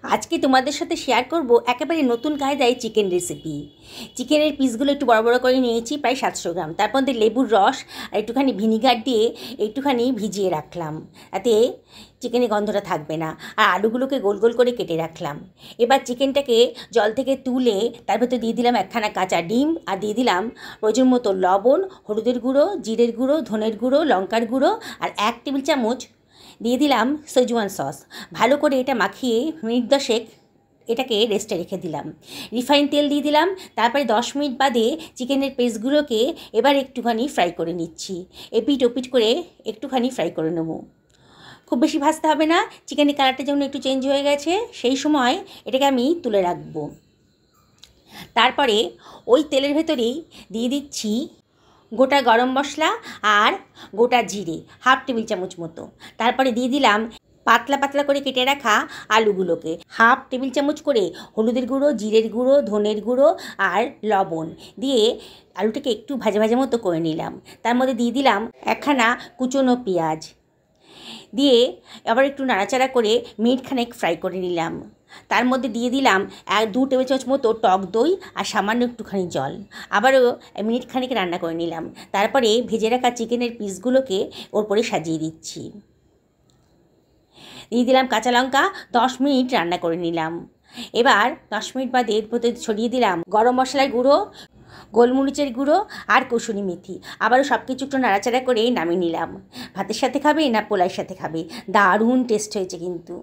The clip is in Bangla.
আজকে তোমাদের সাথে শেয়ার করব একেবারে নতুন কায়দায় চিকেন রেসিপি। চিকেনের পিসগুলো একটু বড় বড় করে নিয়েছি, প্রায় 700 গ্রাম। তারপর লেবুর রস আর একটুখানি ভিনিগার দিয়ে একটুখানি ভিজিয়ে রাখলাম, তাতে চিকেনের গন্ধটা থাকবে না। আর আলুগুলোকে গোল গোল করে কেটে রাখলাম। এবার চিকেনটাকে জল থেকে তুলে তার ভেতর দিয়ে দিলাম একখানা কাঁচা ডিম, আর দিয়ে দিলাম প্রয়োজন মতো লবণ, হলুদের গুঁড়ো, জিরের গুঁড়ো, ধনের গুঁড়ো, লঙ্কার গুঁড়ো, আর 1 টেবিল চামচ দিয়ে দিলাম সেজওয়ান সস। ভালো করে এটা মাখিয়ে মিনিট 10 এটাকে রেস্টে রেখে দিলাম। রিফাইন তেল দিয়ে দিলাম। তারপরে 10 মিনিট বাদে চিকেনের পিসগুলোকে এবার একটুখানি ফ্রাই করে নিচ্ছি। এপিট ওপিট করে একটুখানি ফ্রাই করে নেব। খুব বেশি ভাজতে হবে না, চিকেনের কালারটা যেমন একটু চেঞ্জ হয়ে গেছে সেই সময় এটাকে আমি তুলে রাখবো। তারপরে ওই তেলের ভেতরেই দিয়ে দিচ্ছি গোটা গরম মশলা আর গোটা জিরে 1/2 টেবিল চামচ মতো। তারপরে দিয়ে দিলাম পাতলা পাতলা করে কেটে রাখা আলুগুলোকে, 1/2 টেবিল চামচ করে হলুদের গুঁড়ো, জিরের গুঁড়ো, ধনের গুঁড়ো আর লবণ দিয়ে আলুটাকে একটু ভাজা ভাজা মতো করে নিলাম। তার মধ্যে দিয়ে দিলাম একখানা কুচনো পেঁয়াজ দিয়ে আবার একটু নাড়াচাড়া করে মিনিটখানেক ফ্রাই করে নিলাম। তার মধ্যে দিয়ে দিলাম 2 টেবিল চামচ মতো টক দই আর সামান্য একটুখানি জল। আবারও মিনিট খানেক রান্না করে নিলাম। তারপরে ভেজে রাখা চিকেনের পিসগুলোকে ওপরে সাজিয়ে দিচ্ছি। দিয়ে দিলাম কাঁচা লঙ্কা, 10 মিনিট রান্না করে নিলাম। এবার 10 মিনিট বাদে এর মধ্যে ছড়িয়ে দিলাম গরম মশলার গুঁড়ো, গোলমরিচের গুঁড়ো আর কসুরি মেথি। আবারও সব কিছু একটু নাড়াচাড়া করে নামিয়ে নিলাম। ভাতের সাথে খাবে না পোলাওর সাথে খাবে, দারুণ টেস্ট হয়েছে কিন্তু।